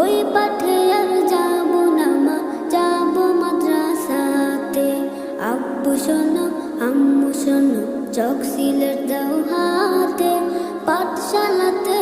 বই পাঠে আর যাব না মা, যাব মাদ্রাসাতে। আব্বু শোনো আম্মু শোনো, চক সিলেট দাও হাতে, পাঠশালাতে